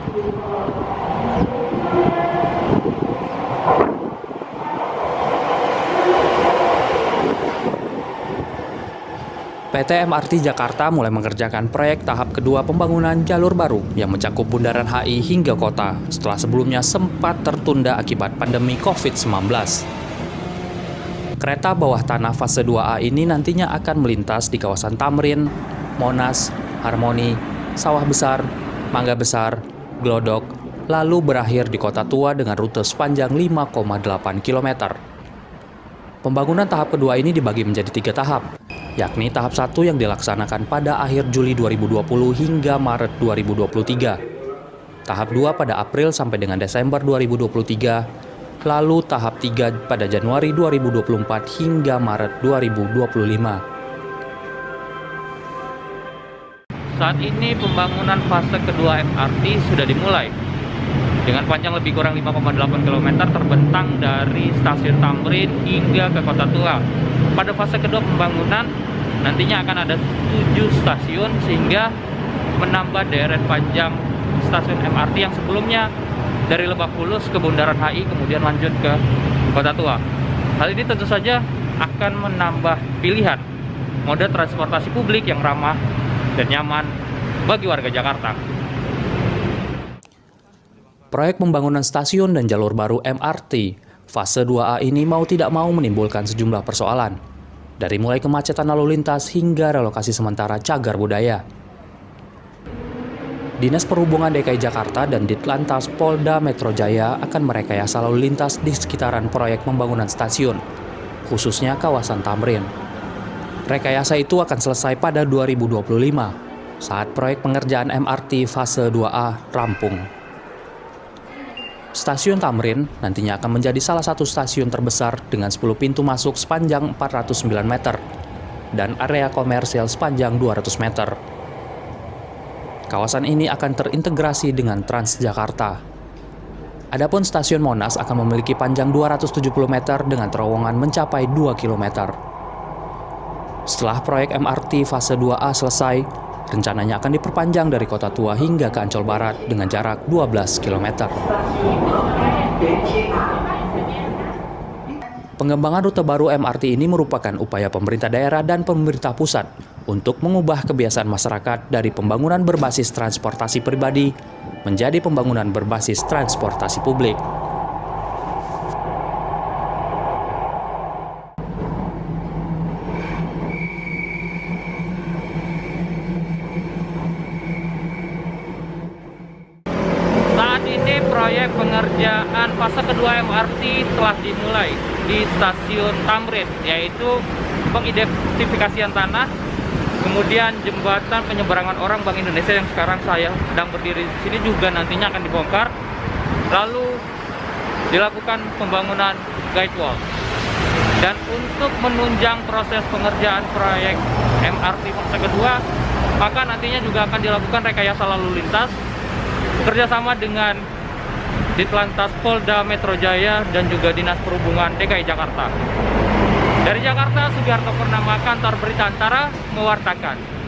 PT MRT Jakarta mulai mengerjakan proyek tahap kedua pembangunan jalur baru yang mencakup Bundaran HI hingga kota setelah sebelumnya sempat tertunda akibat pandemi COVID-19. Kereta bawah tanah fase 2A ini nantinya akan melintas di kawasan Tamrin, Monas, Harmoni, Sawah Besar, Mangga Besar, Glodok, lalu berakhir di Kota Tua dengan rute sepanjang 5,8 km. Pembangunan tahap kedua ini dibagi menjadi 3 tahap, yakni tahap 1 yang dilaksanakan pada akhir Juli 2020 hingga Maret 2023. Tahap 2 pada April sampai dengan Desember 2023, lalu tahap 3 pada Januari 2024 hingga Maret 2025. Saat ini pembangunan fase kedua MRT sudah dimulai. Dengan panjang lebih kurang 5,8 km terbentang dari stasiun Tamrin hingga ke Kota Tua. Pada fase kedua pembangunan nantinya akan ada 7 stasiun sehingga menambah deret panjang stasiun MRT yang sebelumnya dari Lebak Bulus ke Bundaran HI kemudian lanjut ke Kota Tua. Hal ini tentu saja akan menambah pilihan moda transportasi publik yang ramah dan nyaman bagi warga Jakarta. Proyek pembangunan stasiun dan jalur baru MRT fase 2A ini mau tidak mau menimbulkan sejumlah persoalan, dari mulai kemacetan lalu lintas hingga relokasi sementara cagar budaya. Dinas Perhubungan DKI Jakarta dan Ditlantas Polda Metro Jaya akan merekayasa lalu lintas di sekitaran proyek pembangunan stasiun, khususnya kawasan Tamrin. Rekayasa itu akan selesai pada 2025, saat proyek pengerjaan MRT fase 2A rampung. Stasiun Tamrin nantinya akan menjadi salah satu stasiun terbesar dengan 10 pintu masuk sepanjang 409 meter dan area komersial sepanjang 200 meter. Kawasan ini akan terintegrasi dengan Transjakarta. Adapun stasiun Monas akan memiliki panjang 270 meter dengan terowongan mencapai 2 km. Setelah proyek MRT fase 2A selesai, rencananya akan diperpanjang dari Kota Tua hingga ke Ancol Barat dengan jarak 12 km. Pengembangan rute baru MRT ini merupakan upaya pemerintah daerah dan pemerintah pusat untuk mengubah kebiasaan masyarakat dari pembangunan berbasis transportasi pribadi menjadi pembangunan berbasis transportasi publik. Proyek pengerjaan fase kedua MRT telah dimulai di stasiun Tamrin, yaitu pengidentifikasian tanah, kemudian jembatan penyeberangan orang Bank Indonesia yang sekarang saya sedang berdiri di sini juga nantinya akan dibongkar, lalu dilakukan pembangunan guide wall. Dan untuk menunjang proses pengerjaan proyek MRT fase kedua, maka nantinya juga akan dilakukan rekayasa lalu lintas kerjasama dengan Ditlantas Polda Metro Jaya dan juga Dinas Perhubungan DKI Jakarta. Dari Jakarta, Sugiharto Purnama, Kantor Berita Antara, mewartakan.